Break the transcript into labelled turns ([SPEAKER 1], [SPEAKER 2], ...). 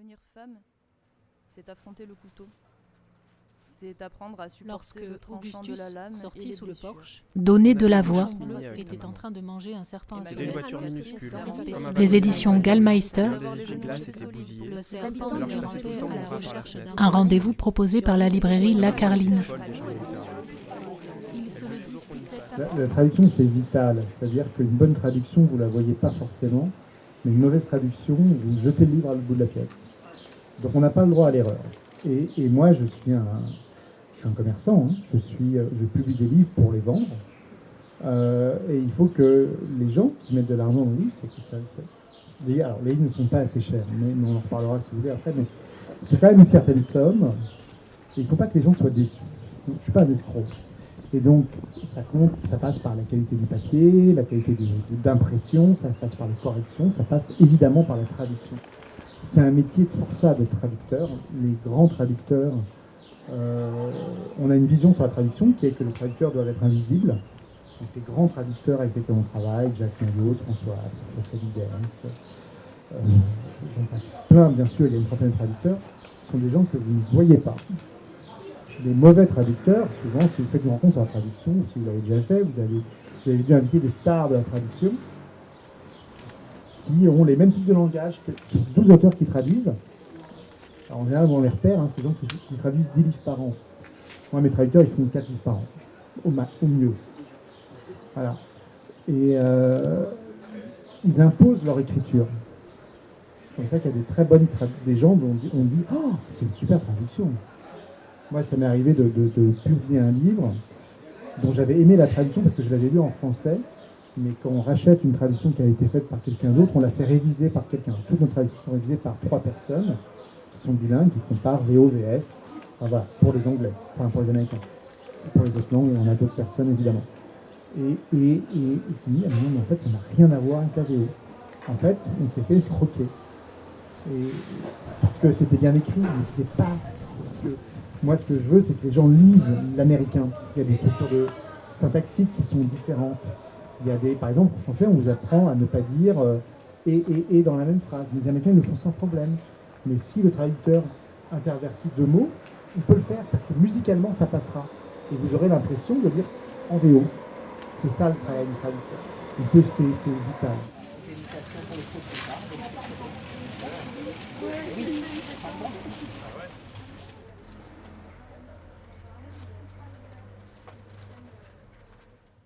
[SPEAKER 1] Devenir femme, c'est affronter le couteau. C'est apprendre à supporter
[SPEAKER 2] Lorsque
[SPEAKER 1] le tranchant de la lame et
[SPEAKER 2] sortit
[SPEAKER 1] les
[SPEAKER 2] sous le
[SPEAKER 1] blessures.
[SPEAKER 2] porche,
[SPEAKER 3] Donner de la voix.
[SPEAKER 2] était en train de manger un serpent à
[SPEAKER 4] C'était une
[SPEAKER 2] soleil.
[SPEAKER 4] voiture minuscule, comme un
[SPEAKER 3] Les
[SPEAKER 4] wagon
[SPEAKER 3] éditions
[SPEAKER 4] de
[SPEAKER 3] Gallmeister.
[SPEAKER 4] Les glaces étaient bousillées.
[SPEAKER 2] Le serpent
[SPEAKER 4] Alors je passais tout le
[SPEAKER 2] grimpait
[SPEAKER 4] temps
[SPEAKER 2] à
[SPEAKER 4] mon
[SPEAKER 2] la
[SPEAKER 4] bras par la
[SPEAKER 2] recherche
[SPEAKER 4] fenêtre.
[SPEAKER 2] d'un
[SPEAKER 3] Un rendez-vous proposé par la librairie La Carline.
[SPEAKER 4] Folle des chambres de cerveau.
[SPEAKER 2] Il se le disputait
[SPEAKER 5] La traduction, c'est vital. C'est-à-dire qu'une bonne traduction, vous ne la voyez pas forcément, mais une mauvaise traduction, vous jetez le livre à l'autre bout de la pièce. Donc on n'a pas le droit à l'erreur. Et moi, je suis un commerçant. Hein. Je publie des livres pour les vendre. Et il faut que les gens qui mettent de l'argent dans le livre, c'est qu'ils savent. Alors, les livres ne sont pas assez chers, mais on en reparlera si vous voulez après. Mais c'est quand même une certaine somme. Et il ne faut pas que les gens soient déçus. Je ne suis pas un escroc. Et donc, ça compte, ça passe par la qualité du papier, la qualité d'impression, ça passe par les corrections, ça passe évidemment par la traduction. C'est un métier de forçat de traducteur. Les grands traducteurs, on a une vision sur la traduction qui est que les traducteurs doivent être invisibles. Donc, les grands traducteurs avec lesquels on travaille, Jacques Mayos, François Félidens, j'en passe plein, bien sûr, il y a une trentaine de traducteurs, sont des gens que vous ne voyez pas. Les mauvais traducteurs, souvent, si vous faites une rencontre sur la traduction, ou si vous l'avez déjà fait, vous avez dû inviter des stars de la traduction qui ont les mêmes types de langage que 12 auteurs qui traduisent. Alors, en général, on les repère, c'est des gens qui traduisent 10 livres par an. Moi, mes traducteurs, ils font 4 livres par an, au mieux. Voilà. Et ils imposent leur écriture. C'est comme ça qu'il y a des très bonnes des gens dont on dit « Oh, c'est une super traduction !» Moi, ça m'est arrivé de publier un livre dont j'avais aimé la traduction parce que je l'avais lu en français, mais quand on rachète une traduction qui a été faite par quelqu'un d'autre, on la fait réviser par quelqu'un. Toutes nos traductions sont révisées par 3 personnes qui sont bilingues, qui comparent VO, VF, enfin voilà, pour les Anglais, enfin pour les Américains. Pour les autres langues, on a d'autres personnes évidemment. Et qui dit, ah non, mais en fait, ça n'a rien à voir avec la VO. En fait, on s'est fait escroquer. Parce que c'était bien écrit, mais c'était pas... Parce que moi, ce que je veux, c'est que les gens lisent l'américain. Il y a des structures de syntaxiques qui sont différentes. Il y a par exemple, en français, on vous apprend à ne pas dire et dans la même phrase. Les Américains, ils le font sans problème. Mais si le traducteur intervertit 2 mots, il peut le faire parce que musicalement, ça passera. Et vous aurez l'impression de lire en VO. C'est ça le travail du traducteur. Donc c'est vital.
[SPEAKER 6] Oui.